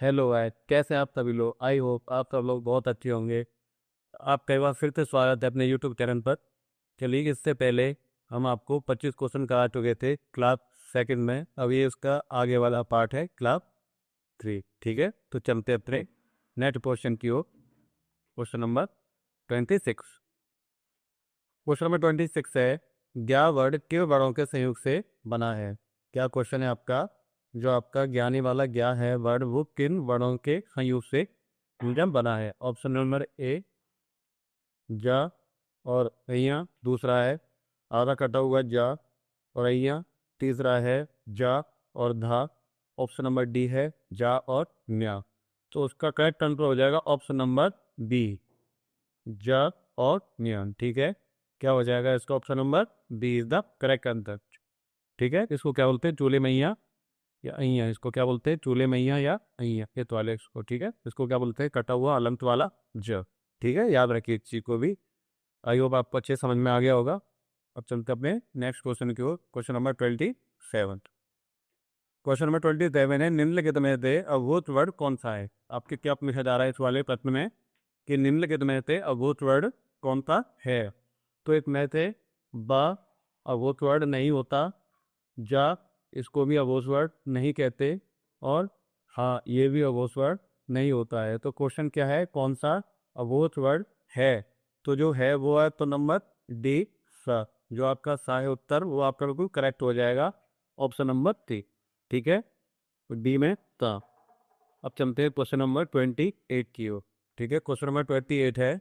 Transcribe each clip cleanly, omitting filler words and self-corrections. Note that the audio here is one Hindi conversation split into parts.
हेलो गाइस, कैसे हैं आप सभी लोग। आई होप आप सब लोग बहुत अच्छे होंगे। आप कई बार फिर से स्वागत है अपने यूट्यूब चैनल पर। चलिए, इससे पहले हम आपको 25 क्वेश्चन करा चुके थे क्लास सेकंड में। अब ये उसका आगे वाला पार्ट है क्लास थ्री। ठीक है, तो चलते अपने नेक्स्ट क्वेश्चन की ओर। Question number 26। क्वेश्चन नंबर 26 है, ज्ञा वर्ड किन वर्णों के संयोग से बना है। क्या क्वेश्चन है आपका। जो आपका ज्ञानी वाला ज्ञा है वर्ड, वो किन वर्णों के संयोग से जब बना है। ऑप्शन नंबर ए जा और अइया, दूसरा है आधा कटा हुआ जा और अइया, तीसरा है जा और धा। ऑप्शन नंबर डी है जा और न्या। तो उसका करेक्ट आंसर हो जाएगा ऑप्शन नंबर बी, जा और न्या। ठीक है, क्या हो जाएगा इसका। Option number B is the correct answer. ठीक है, इसको क्या बोलते हैं, चूले मैया या अइया। इसको क्या बोलते हैं, चूले मैया या अइया, ये तो वाले इसको। ठीक है, इसको क्या बोलते हैं, कटा हुआ अलंत वाला ज। ठीक है, याद रखिए इस चीज को भी। आई होप आपको अच्छे समझ में आ गया होगा। अब चलते अपने नेक्स्ट क्वेश्चन की ओर। Question number 27। क्वेश्चन नंबर 27 है, निम्नलिखित में से अभूत वर्ड कौन सा है। आपके क्या पूछा जा रहा है इस वाले प्रश्न में कि निम्नलिखित में से अभूत वर्ड कौन सा है। तो एक में से ब अभूत वर्ड नहीं होता, जा इसको भी अभूत वर्ड नहीं कहते, और हाँ ये भी अभूत वर्ड नहीं होता है। तो क्वेश्चन क्या है, कौन सा अभूत वर्ड है। तो जो है वो है तो नंबर डी सा। जो आपका सा है उत्तर, वो आपका बिल्कुल करेक्ट हो जाएगा, ऑप्शन नंबर डी। ठीक है, डी में ता। अब चलते हैं क्वेश्चन नंबर 28 की ओर। ठीक है, क्वेश्चन नंबर 28 है,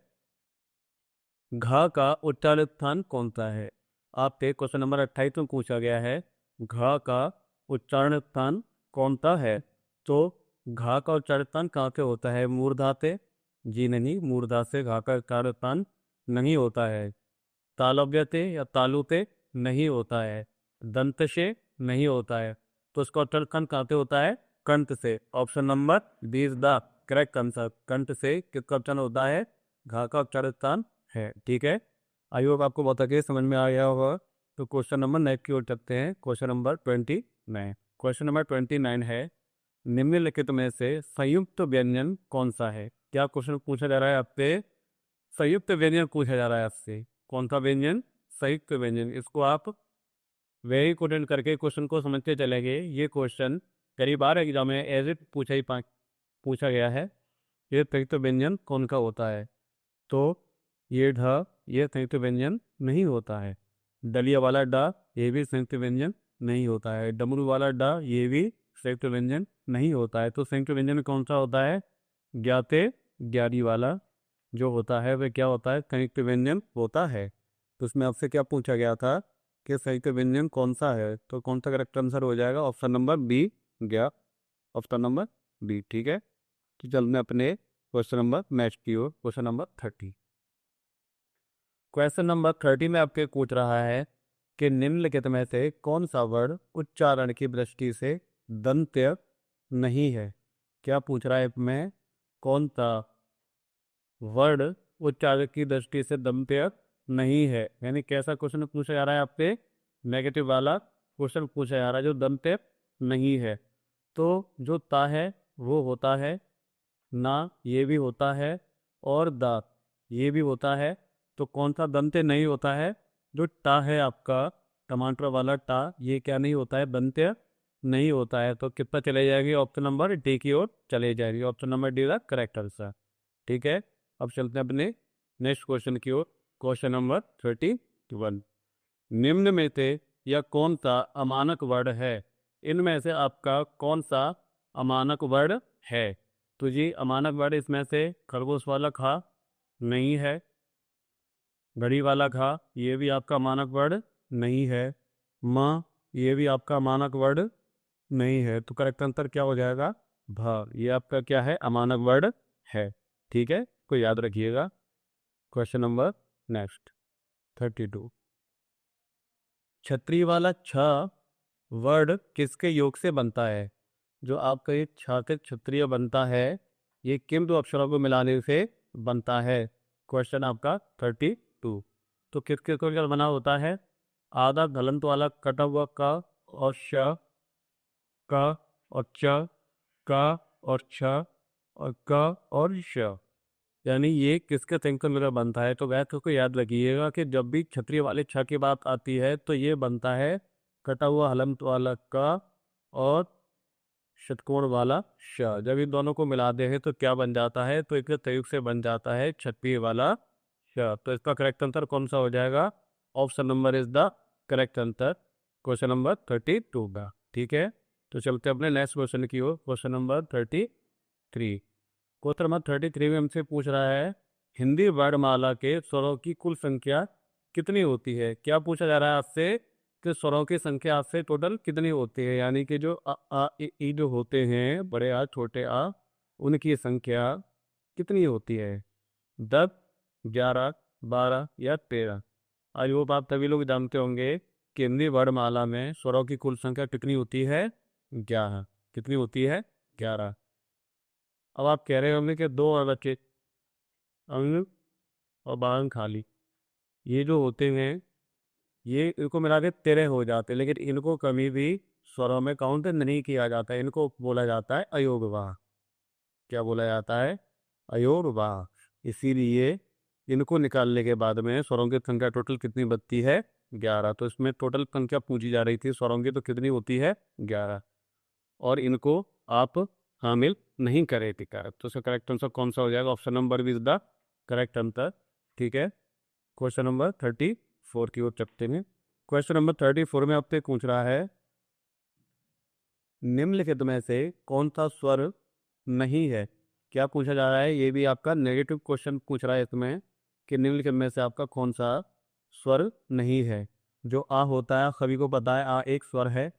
घा का उच्चारण स्थान कौन सा है। आपसे क्वेश्चन नंबर 28 में पूछा गया है, घा का उच्चारण स्थान कौन सा है। तो घा का उच्चारण स्थान कहाँ से होता है, मूर्धा से। जी नहीं, मूर्धा से घा का उच्चारण स्थान नहीं होता है। तालव्य से या तालु से नहीं होता है। दंत से नहीं होता है। तो इसका उच्चारण स्थान कहाँ से होता है, कंठ से। Option number B is the correct answer. कंठ से किसका उच्चारण होता है, घा का उच्चारण स्थान है। ठीक है, आई होप आपको बहुत अच्छे समझ में आ गया होगा। तो क्वेश्चन नंबर नेक्स्ट की ओर चलते हैं। Question number 29। क्वेश्चन नंबर 29 है, निम्नलिखित में से संयुक्त व्यंजन कौन सा है। क्या क्वेश्चन पूछा जा रहा है आपसे, संयुक्त व्यंजन पूछा जा रहा है आपसे। कौन सा व्यंजन, संयुक्त व्यंजन। इसको आप वेरी इंपोर्टेंट करके क्वेश्चन को समझते चलेंगे। ये क्वेश्चन कई बार एग्जाम में एज इट पूछा गया है। ये संयुक्त व्यंजन कौन का होता है। तो ये ढ, ये संयुक्त व्यंजन नहीं होता है। दलिया वाला डा, ये भी संयुक्त व्यंजन नहीं होता है। डमरू वाला डा, ये भी संयुक्त व्यंजन नहीं होता है। तो संयुक्त व्यंजन कौन सा होता है, ज्ञाते ज्ञानी वाला जो होता है वह क्या होता है, संयुक्त व्यंजन होता है। तो उसमें आपसे क्या पूछा गया था कि संयुक्त व्यंजन कौन सा है। तो कौन सा करेक्ट आंसर हो जाएगा, ऑप्शन नंबर बी, ज्ञा। Option number B. ठीक है, तो चलते हैं अपने क्वेश्चन नंबर नेक्स्ट की ओर। Question number 30। क्वेश्चन नंबर 30 में आपके पूछ रहा है कि निम्नलिखित में से कौन सा वर्ड उच्चारण की दृष्टि से दंत्य नहीं है। क्या पूछ रहा है इसमें, कौन सा वर्ड उच्चारण की दृष्टि से दंत्य नहीं है। यानी कैसा क्वेश्चन पूछा जा रहा है आपसे, नेगेटिव वाला क्वेश्चन पूछा जा रहा है जो दंत्य नहीं है। तो जो ता है वो होता है ना, ये भी होता है, और दा ये भी होता है। तो कौन सा दंत्य नहीं होता है, जो टा है आपका टमाटर वाला टा, ये क्या नहीं होता है, दंत्य नहीं होता है। तो कितना चले जाएगी, ऑप्शन नंबर डी की ओर चले जाएगी। Option number D the correct answer. ठीक है, अब चलते हैं अपने नेक्स्ट क्वेश्चन की ओर। Question number 31। निम्न में से यह कौन सा अमानक वर्ड है। इनमें से आपका कौन सा अमानक वर्ड है। तो जी अमानक वर्ड इसमें से खरगोश वाला खा नहीं है, घड़ी वाला खा ये भी आपका अमानक वर्ड नहीं है, माँ ये भी आपका अमानक वर्ड नहीं है। तो करेक्ट आंसर क्या हो जाएगा, भा। ये आपका क्या है, अमानक वर्ड है। ठीक है, को याद रखिएगा। Question number next 32। छतरी वाला छ वर्ड किसके योग से बनता है। जो आपका ये छ के क्षत्रिय बनता है, ये किन दो अक्षरों को मिलाने से बनता है। क्वेश्चन आपका 32। तो किस किस को क्या बना होता है, आधा गलंत वाला कटा हुआ का और श, का और च, का और छ और क और श, यानी ये किसके सिंगल मिरर बनता है। तो वैसे को याद रखिएगा कि जब भी क्षत्रिय वाले छ की बात आती है तो ये बनता है कटा हुआ हलंत वाला क और षटकोण वाला श। जब इन दोनों को मिलाते हैं तो क्या बन जाता है, तो एक संयुक्त से बन जाता है क्षत्रिय वाला श। तो इसका करेक्ट आंसर कौन सा हो जाएगा? Option number is the correct answer question number 32 का। ठीक है, तो चलते अपने नेक्स्ट क्वेश्चन की ओर, क्वेश्चन नंबर 33। क्वेश्चन नंबर 33 में हमसे पूछ रहा है हिंदी वर्णमाला के स्वरों की कुल संख्या कितनी होती है। क्या पूछा जा रहा है आपसे कि स्वरों की संख्या आपसे टोटल कितनी होती है, यानी कि जो आ ई जो होते हैं बड़े आ छोटे आ, उनकी संख्या कितनी होती है? 10, 11, 12 या 13? आई होप आप सभी लोग जानते होंगे कि हिंदी वर्णमाला में स्वरों की कुल संख्या कितनी होती है? 11। कितनी होती है? 11। अब आप कह रहे होंगे कि दो और बच्चे अंग और बांग खाली, ये जो होते हैं ये इनको मिला के 13 हो जाते हैं, लेकिन इनको कभी भी स्वरों में काउंट नहीं किया जाता है। इनको बोला जाता है अयोगवाह। क्या बोला जाता है? अयोगवाह। इसीलिए इनको निकालने के बाद में स्वरों की संख्या टोटल कितनी बचती है? 11। तो इसमें टोटल संख्या पूछी जा रही थी स्वरों की, तो कितनी होती है? 11। और इनको आप शामिल नहीं करे थे करेक्ट, तो इसका करेक्ट आंसर कौन सा हो जाएगा? Option number B is the correct answer. ठीक है, क्वेश्चन नंबर 34 की ओर चलते हैं। क्वेश्चन नंबर 34 में आपसे पूछ रहा है निम्नलिखित में से कौन सा स्वर नहीं है। क्या पूछा जा रहा है? ये भी आपका नेगेटिव क्वेश्चन पूछ रहा है इसमें कि निम्नलिखित में से आपका कौन सा स्वर नहीं है। जो आ होता है सभी को पता है, आ एक स्वर है,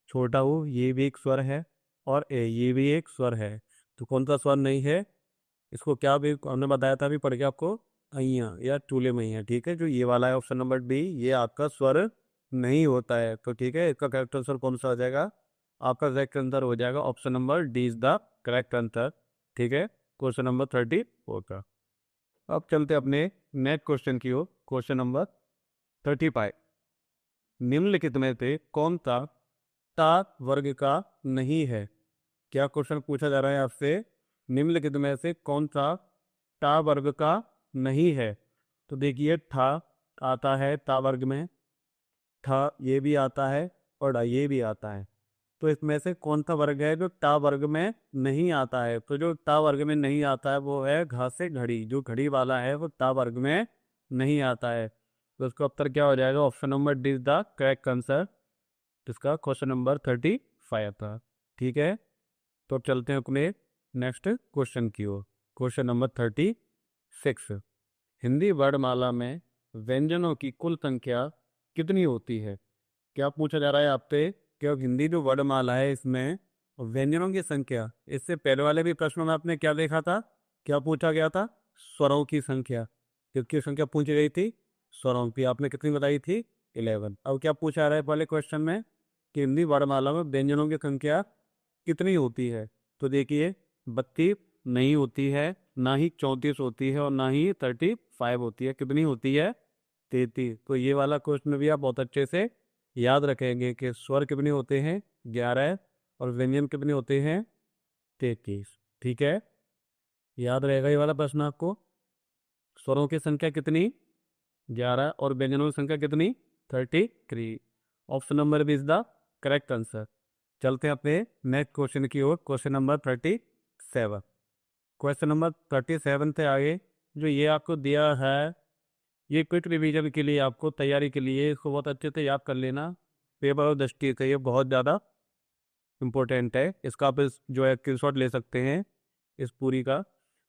छोटा ऊ ये भी एक स्वर है, और ए ये भी एक स्वर है। तो कौन सा स्वर नहीं है? इसको क्या भी हमने बताया था, अभी पढ़ के आपको, अइया या टूले मैया। ठीक है, जो ये वाला है ऑप्शन नंबर डी, ये आपका स्वर नहीं होता है। तो ठीक है, इसका करेक्ट आंसर कौन सा हो जाएगा? आपका करेक्ट आंसर हो जाएगा option number D is the correct answer. ठीक है, क्वेश्चन नंबर 34 का। अब चलते अपने नेक्स्ट क्वेश्चन की ओर, क्वेश्चन नंबर 35। निम्नलिखित में से कौन सा ता वर्ग का नहीं है। क्या क्वेश्चन पूछा जा रहा है आपसे? निम्नलिखित में से कौन सा टा वर्ग का नहीं है। तो देखिए ठा आता है ता वर्ग में, ठा ये भी आता है, और डा ये भी आता है। तो इसमें से कौन सा वर्ग है जो टा वर्ग में नहीं आता है? तो जो टा वर्ग में नहीं आता है वो है घा से घड़ी। जो घड़ी वाला है वो टा वर्ग में नहीं आता है। तो उसका उत्तर क्या हो जाएगा? Option number D is the correct answer. जिसका क्वेश्चन नंबर 35 था। ठीक है, तो अब चलते हैं अपने नेक्स्ट क्वेश्चन की ओर, क्वेश्चन नंबर 36। हिंदी वर्णमाला में व्यंजनों की कुल संख्या कितनी होती है। क्या पूछा जा रहा है आपसे कि अब हिंदी जो वर्णमाला है इसमें व्यंजनों की संख्या, इससे पहले वाले भी प्रश्नों में आपने क्या देखा था? क्या पूछा गया था? स्वरों की संख्या। किसकी संख्या पूछी गई थी? स्वरों की। आपने कितनी बताई थी? 11। अब क्या पूछा रहा है पहले क्वेश्चन में कि हिंदी वर्णमाला में व्यंजनों की संख्या कितनी होती है। तो देखिए 32 नहीं होती है, ना ही 34 होती है, और ना ही 35 होती है। कितनी होती है? 33। तो ये वाला क्वेश्चन भी आप बहुत अच्छे से याद रखेंगे कि स्वर कितने होते हैं? 11, और व्यंजन कितने होते हैं? 33। ठीक है, याद रहेगा ये वाला प्रश्न आपको। स्वरों की संख्या कितनी? 11, और व्यंजनों की संख्या कितनी? 33। Option number B is the correct answer. चलते हैं अपने नेक्स्ट क्वेश्चन की ओर, क्वेश्चन नंबर 37। क्वेश्चन नंबर 37 से आगे जो ये आपको दिया है, ये क्विक रिवीजन के लिए, आपको तैयारी के लिए इसको बहुत अच्छे से याद कर लेना। पेपर और दृष्टि से ये बहुत ज़्यादा इम्पोर्टेंट है। इसका आप जो है स्क्रीनशॉट ले सकते हैं इस पूरी का।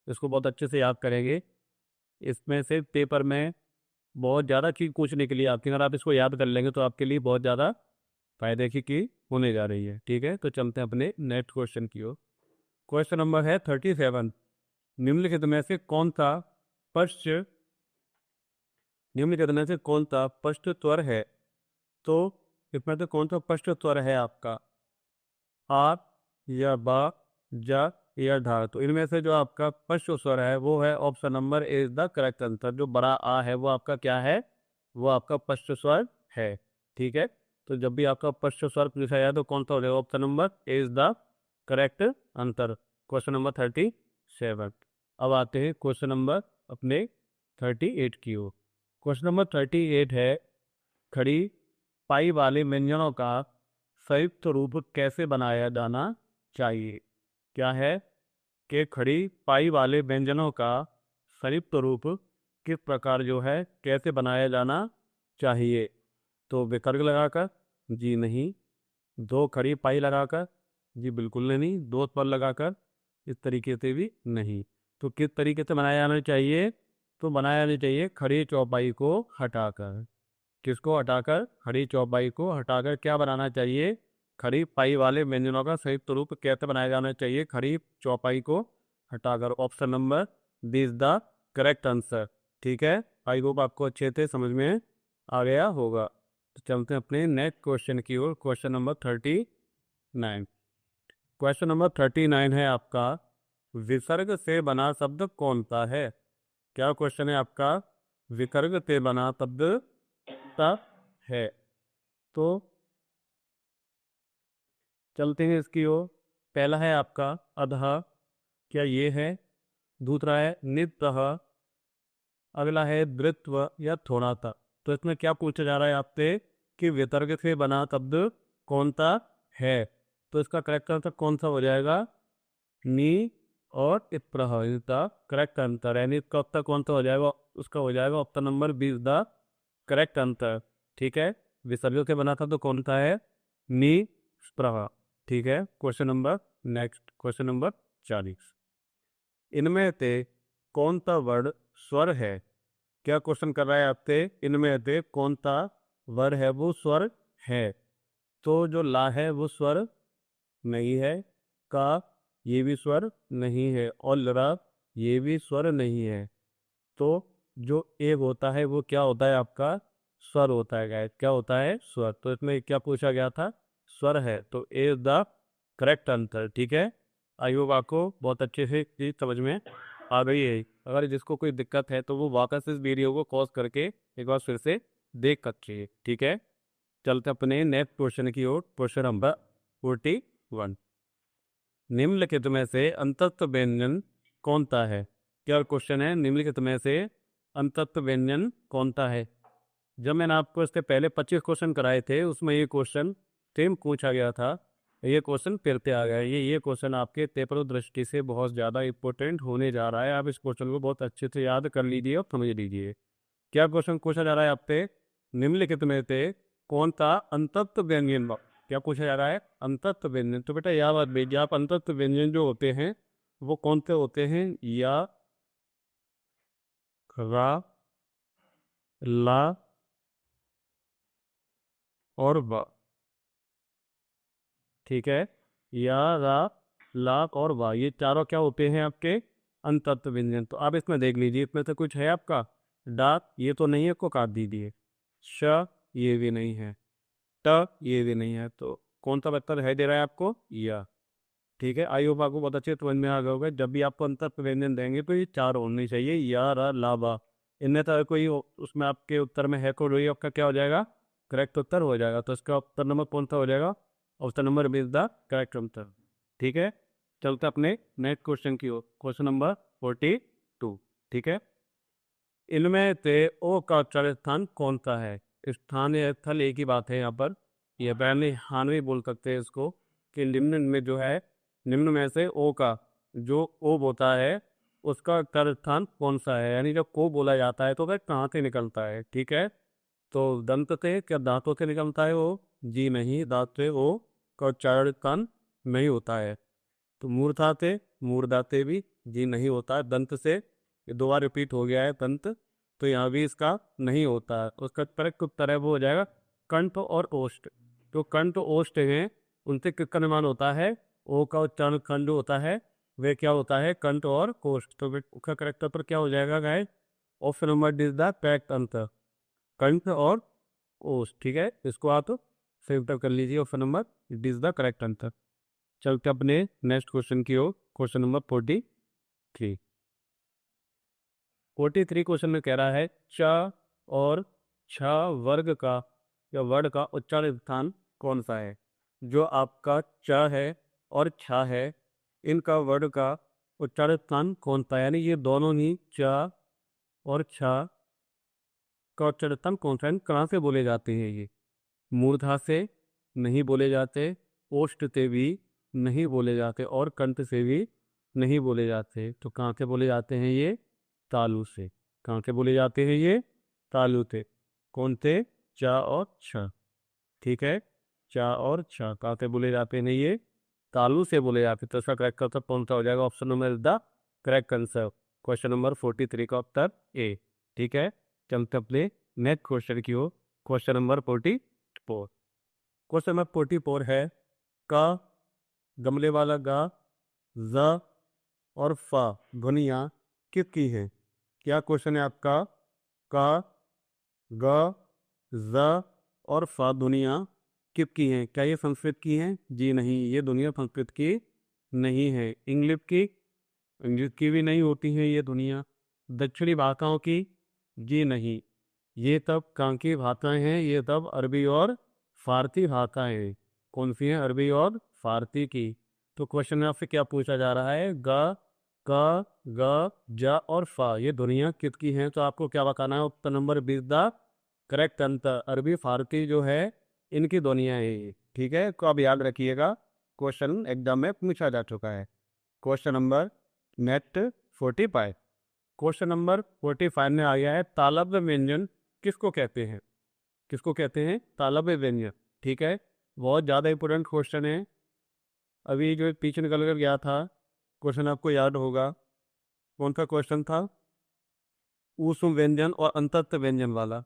इसको बहुत अच्छे से याद करेंगे। इसमें से पेपर में बहुत ज़्यादा चीज़ पूछने के लिए आपकी, अगर आप इसको याद कर लेंगे तो आपके लिए बहुत ज़्यादा फायदे की होने जा रही है। ठीक है, तो चलते हैं अपने नेक्स्ट क्वेश्चन की ओर। क्वेश्चन नंबर है 37। निम्नलिखित में से कौन सा स्पष्ट निम्नलिखित में से कौन सा स्पष्ट स्वर है। तो इसमें से कौन सा स्पष्ट स्वर है आपका? आ या बा, जा या ढा। तो इनमें से जो आपका स्पष्ट स्वर है वो है option number A is the correct answer. जो बड़ा आ है वो आपका क्या है? वो आपका स्पष्ट स्वर है। ठीक है, तो जब भी आपका स्पष्ट स्वर पूछा जाए तो कौन सा हो जाएगा? Option number A is the correct answer. Question number 37। अब आते हैं क्वेश्चन नंबर अपने 38 की ओर। क्वेश्चन नंबर 38 है, खड़ी पाई वाले व्यंजनों का संयुक्त रूप कैसे बनाया जाना चाहिए। क्या है कि खड़ी पाई वाले व्यंजनों का संयुक्त रूप किस प्रकार जो है कैसे बनाया जाना चाहिए। तो विकल्प लगाकर, जी नहीं। दो खड़ी पाई लगाकर, जी बिल्कुल नहीं। दो पर लगाकर, इस तरीके से भी नहीं। तो किस तरीके से बनाया जाना चाहिए, तो बनाया जाना चाहिए खड़ी चौपाई को हटाकर। किसको हटाकर, खड़ी चौपाई को हटाकर क्या बनाना चाहिए, खड़ी पाई वाले व्यंजनों का संयुक्त रूप कैसे बनाया जाना चाहिए, खड़ी चौपाई को हटाकर। Option number B is the correct answer. ठीक है, आई होप आपको अच्छे से समझ में आ गया होगा। तो चलते हैं अपने नेक्स्ट क्वेश्चन की ओर। Question number 39। क्वेश्चन नंबर 39 है आपका, विसर्ग से बना शब्द कौन सा है। क्या क्वेश्चन है आपका, विसर्ग से बना शब्द सा है। तो चलते हैं इसकी ओर। पहला है आपका अधः, क्या ये है। दूसरा है नित्यः। अगला है द्वित्व या थोड़ा सा। तो इसमें क्या पूछा जा रहा है आपसे कि विसर्ग से बना शब्द कौन सा है। तो इसका करेक्ट आंसर कौन सा हो जाएगा, नी और इप्रह इसका करेक्ट आंसर। यानी इसका उत्तर कौन सा हो जाएगा, उसका हो जाएगा option number B is the correct answer. ठीक है, विसर्ग से बना था तो कौन सा है, नी स्प्रह। ठीक है, question number next, question number 40। इनमें से कौन सा वर्ण स्वर है। क्या क्वेश्चन कर रहा है आपसे, इनमें से कौन सा वर्ण है वो स्वर है। तो जो ला है वो स्वर नहीं है, का ये भी स्वर नहीं है, और लरा ये भी स्वर नहीं है। तो जो ए होता है वो क्या होता है आपका, स्वर होता है गाइस। क्या होता है, स्वर। तो इसमें क्या पूछा गया था, स्वर है। तो ए इज द करेक्ट आंसर। ठीक है, आई होप आपको बहुत अच्छे से चीज समझ में आ गई है। अगर जिसको कोई दिक्कत है तो वो वापस इस वीडियो को पॉज करके एक बार फिर से देख सकते हैं। ठीक है, चलते अपने नेक्स्ट क्वेश्चन की ओर। Question number 41। निम्नलिखित में से अंतस्थ व्यंजन कौन सा है। क्या क्वेश्चन है, निम्नलिखित में से अंतस्थ व्यंजन कौन सा है। जब मैंने आपको इससे पहले 25 क्वेश्चन कराए थे उसमें ये क्वेश्चन सेम पूछा गया था। ये क्वेश्चन फिर से आ गया। ये क्वेश्चन आपके पेपर दृष्टि से बहुत ज़्यादा इंपॉर्टेंट होने जा रहा है। आप इस क्वेश्चन को बहुत अच्छे से याद कर लीजिए और समझ लीजिए। क्या क्वेश्चन पूछा जा रहा है आपसे, निम्नलिखित में से कौन सा अंतस्थ व्यंजन, क्या पूछा जा रहा है, अंतस्थ व्यंजन। तो बेटा यह बात भेजिए आप, अंतस्थ व्यंजन जो होते हैं वो कौन से होते हैं, या, रा, ला और वा। ठीक है, या, रा, ला और वा, ये चारों क्या होते हैं आपके अंतस्थ व्यंजन। तो आप इसमें देख लीजिए, इसमें से कुछ है आपका, डा ये तो नहीं है, को काट दीजिए। श ये भी नहीं है, ट ये भी नहीं है। तो कौन सा बेहतर है दे रहा है आपको, या। ठीक है, आई होप आपको बहुत अच्छे समझ में आ गया होगा। जब भी आपको अंतर व्यंजन देंगे तो ये चार होनी चाहिए, या, रा, ला, बा। इनमें से कोई उसमें आपके उत्तर में है कोई, आपका क्या हो जाएगा, करेक्ट उत्तर हो जाएगा। तो इसका उत्तर नंबर कौन सा हो जाएगा, option number B is the correct answer. ठीक है, चलते अपने नेक्स्ट क्वेश्चन की ओर। Question number 42। ठीक है, इनमें से ओ का उच्चारण स्थान कौन सा है। स्थान या स्थल एक ही बात है यहाँ पर। यह पहले हान भी बोल सकते हैं इसको, कि निम्न में जो है, निम्न में से ओ का जो ओ होता है उसका उच्चारण स्थान कौन सा है। यानी जब को बोला जाता है तो वह कहाँ से निकलता है। ठीक है, तो दंत से, क्या दांतों से निकलता है वो, जी नहीं, दांत से ओ का उच्चारण स्थान नहीं होता है। तो मूर्धा से, मूर्धा से भी जी नहीं होता है। दंत से, ये दो बार रिपीट हो गया है दंत, तो यहाँ भी इसका नहीं होता है। उसका करेक्ट उत्तर है वो हो जाएगा कंठ और ओष्ठ। जो कंठ ओष्ठ हैं उनसे किसका निर्माण होता है, ओ का उच्चारण खंड होता है, वे क्या होता है, कंठ और कोष्ठ। तो उसका करेक्ट उत्तर क्या हो जाएगा guys, option number D is the correct answer, कंठ और ओष्ठ। ठीक है, इसको आप सही उत्तर कर लीजिए, option number D is the correct answer. चलते अपने नेक्स्ट क्वेश्चन की ओर। Question number 43। 43 क्वेश्चन में कह रहा है, च और छ वर्ग का या वर्ड का उच्चारण स्थान कौन सा है। जो आपका च है और छ है इनका वर्ड का उच्चारण स्थान कौन सा, यानी ये दोनों ही चा और छा का उच्चारण स्थान कौन सा है, कहाँ से बोले जाते हैं ये? मूर्धा से नहीं बोले जाते, ओष्ठ से भी नहीं बोले जाते और कंठ से भी नहीं बोले जाते। तो कहाँ से बोले जाते हैं ये? तालु से। कहाँ से बोले जाते हैं ये? तालु से। कौन से? चा और छ। ठीक है, चा और छ कहाँ से बोले जाते हैं ये? तालु से बोले जाते हैं। तो इसका करेक्ट आंसर कौन सा हो जाएगा? Option number is the correct answer. Question number 43 का उत्तर ए। ठीक है, चलते अपने नेक्स्ट क्वेश्चन की ओर। Question number 44। क्वेश्चन नंबर 44 है, का, गमले वाला गा, ज और फा ध्वनियाँ किसकी हैं? क्या क्वेश्चन है आपका? का, ग, ज और फा ध्वनियाँ किसकी हैं? क्या ये संस्कृत की हैं? जी नहीं, ये ध्वनियाँ संस्कृत की नहीं है। इंग्लिश की? इंग्लिश की भी नहीं होती हैं ये ध्वनियाँ। दक्षिणी भाषाओं की? जी नहीं, ये तब कहाँ की भाषाएं हैं? ये तब अरबी और फारसी भाषाएं हैं। कौन सी हैं? अरबी और फारसी की। तो क्वेश्चन में आपसे क्या पूछा जा रहा है? ग, क, ग, ज और फा ये ध्वनियाँ किसकी हैं? तो आपको क्या बताना है? Option number 20 the correct answer. अरबी फारसी जो है इनकी ध्वनियाँ हैं ये। ठीक है, तो आप याद रखिएगा, क्वेश्चन एग्जाम में पूछा जा चुका है। Question number next 45। Question number 45 में आ गया है, तालव्य व्यंजन किसको कहते हैं? किसको कहते हैं? तालव्य व्यंजन। ठीक है, बहुत ज़्यादा इंपॉर्टेंट क्वेश्चन है। अभी जो पीछे निकल कर गया था क्वेश्चन, आपको याद होगा कौन सा क्वेश्चन था? ऊष्म व्यंजन और अंतत्व व्यंजन वाला।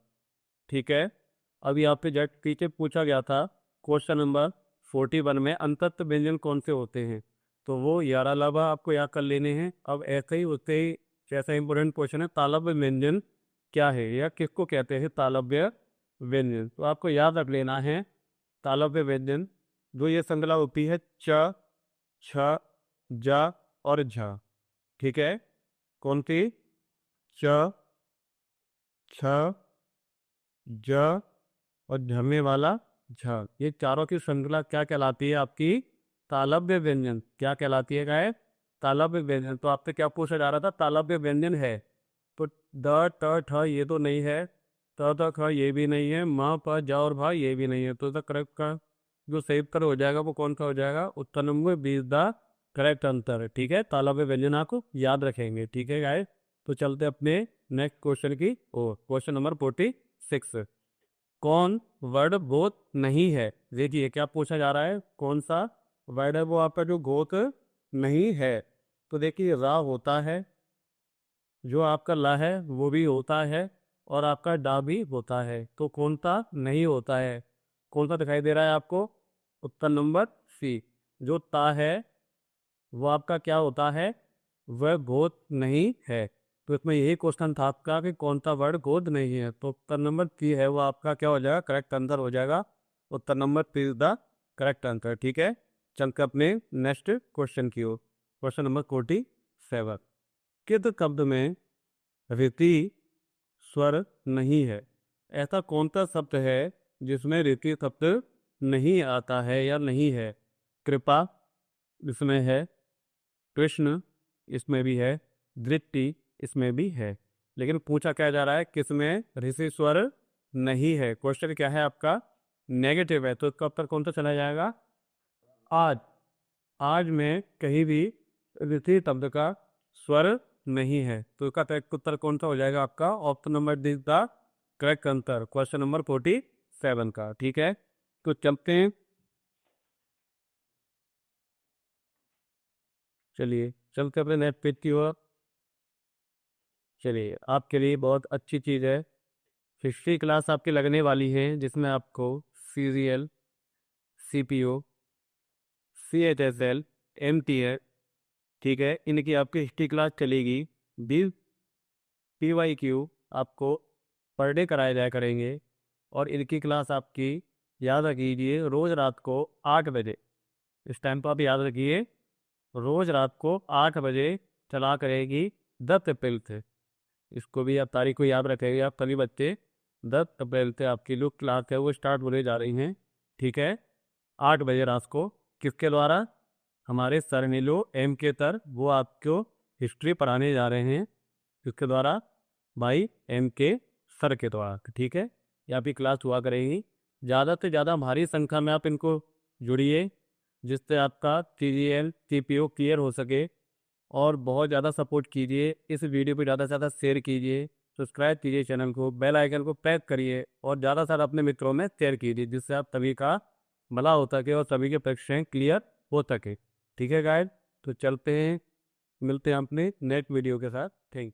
ठीक है, अभी यहाँ पे जस्ट पीछे पूछा गया था क्वेश्चन नंबर 41 में अंतत्व व्यंजन कौन से होते हैं, तो वो 11 लाभा आपको याद कर लेने हैं। अब ऐसे ही उससे ही जैसा इंपॉर्टेंट क्वेश्चन है, तालव्य व्यंजन क्या है या किसको कहते हैं तालव्य व्यंजन, तो आपको याद रख लेना है तालव्य व्यंजन जो ये श्रृंखला होती है च, छ, जा और झा। ठीक है, कौन सी? च, छ, ज और झरने वाला झ, ये चारों की श्रृंखला क्या कहलाती है? आपकी तालव्य व्यंजन। क्या कहलाती है गाय? तालव्य व्यंजन। तो आपसे क्या पूछा जा रहा था? तालव्य व्यंजन है तो द, ट, ठ ये तो नहीं है, त, थ, ख ये भी नहीं है, म, प, ज और भा ये भी नहीं है। तो करेक्ट का जो सही उत्तर हो जाएगा वो कौन सा हो जाएगा? उत्तर नंबर 20 द करेक्ट आंसर है। ठीक है, तालव्य व्यंजन आपको याद रखेंगे। ठीक है गाय, तो चलते अपने नेक्स्ट क्वेश्चन की ओर। Question number 46। कौन वर्ड गोत नहीं है? देखिए क्या पूछा जा रहा है, कौन सा वर्ड है वो आपका जो गोत नहीं है? तो देखिए रा होता है, जो आपका ला है वो भी होता है और आपका डा भी होता है। तो कौन सा नहीं होता है? कौन सा दिखाई दे रहा है आपको? उत्तर नंबर सी, जो ता है वो आपका क्या होता है? वह गोद नहीं है। तो इसमें यही क्वेश्चन था आपका कि कौन सा वर्ड गोद नहीं है, तो उत्तर नंबर सी है वो आपका क्या हो जाएगा? करेक्ट आंसर हो जाएगा। उत्तर number C is the correct answer. ठीक है, चलकर अपने नेक्स्ट क्वेश्चन की ओर। Question number 47। किस शब्द में रीति स्वर नहीं है? ऐसा कौन सा शब्द है जिसमें रीति शब्द नहीं आता है या नहीं है? कृपा इसमें है, कृष्ण इसमें भी है, दृष्टि इसमें भी है। लेकिन पूछा क्या जा रहा है? किसमें ऋषि स्वर नहीं है? क्वेश्चन क्या है आपका? नेगेटिव है, तो इसका उत्तर कौन सा चला जाएगा? आज। आज में कहीं भी ऋषि शब्द का स्वर नहीं है, तो इसका करेक्ट उत्तर कौन सा हो जाएगा आपका? Option number D the correct answer. Question number 47 का। ठीक है, तो चलते हैं, चलिए चलते अपने नेक्स्ट पेज की ओर। चलिए, आपके लिए बहुत अच्छी चीज़ है, हिस्ट्री क्लास आपकी लगने वाली है जिसमें आपको सीरियल, सीपीओ, सीएचएसएल, एमटीएस, ठीक है, इनकी आपकी हिस्ट्री क्लास चलेगी। बी पीवाईक्यू आपको पर डे कराए जाया करेंगे और इनकी क्लास आपकी याद रखिए रोज़ रात को 8 बजे, इस टाइम पर आप याद रखिए, रोज़ रात को 8 बजे चला करेगी 10 अप्रैल से। इसको भी आप तारीख को याद रखेंगे आप सभी बच्चे। 10 अप्रैल से आपकी जो क्लास है वो स्टार्ट होने जा रही हैं। ठीक है, 8 बजे रात को। किसके द्वारा? हमारे सर नीलो एम के तर वो आपको हिस्ट्री पढ़ाने जा रहे हैं, इसके द्वारा भाई एम के सर के द्वारा। ठीक है, ये आपकी क्लास हुआ करेगी। ज़्यादा से ज़्यादा भारी संख्या में आप इनको जुड़िए, जिससे आपका TGL TPO क्लियर हो सके। और बहुत ज़्यादा सपोर्ट कीजिए, इस वीडियो को ज़्यादा से ज़्यादा शेयर कीजिए, सब्सक्राइब कीजिए चैनल को, बेल आइकन को प्रेस करिए और ज़्यादा से ज़्यादा अपने मित्रों में शेयर कीजिए, जिससे आप सभी का भला हो सके और सभी के परीक्षाएं क्लियर हो सके। ठीक है गाइड, तो चलते हैं, मिलते हैं अपने नेक्स्ट वीडियो के साथ। थैंक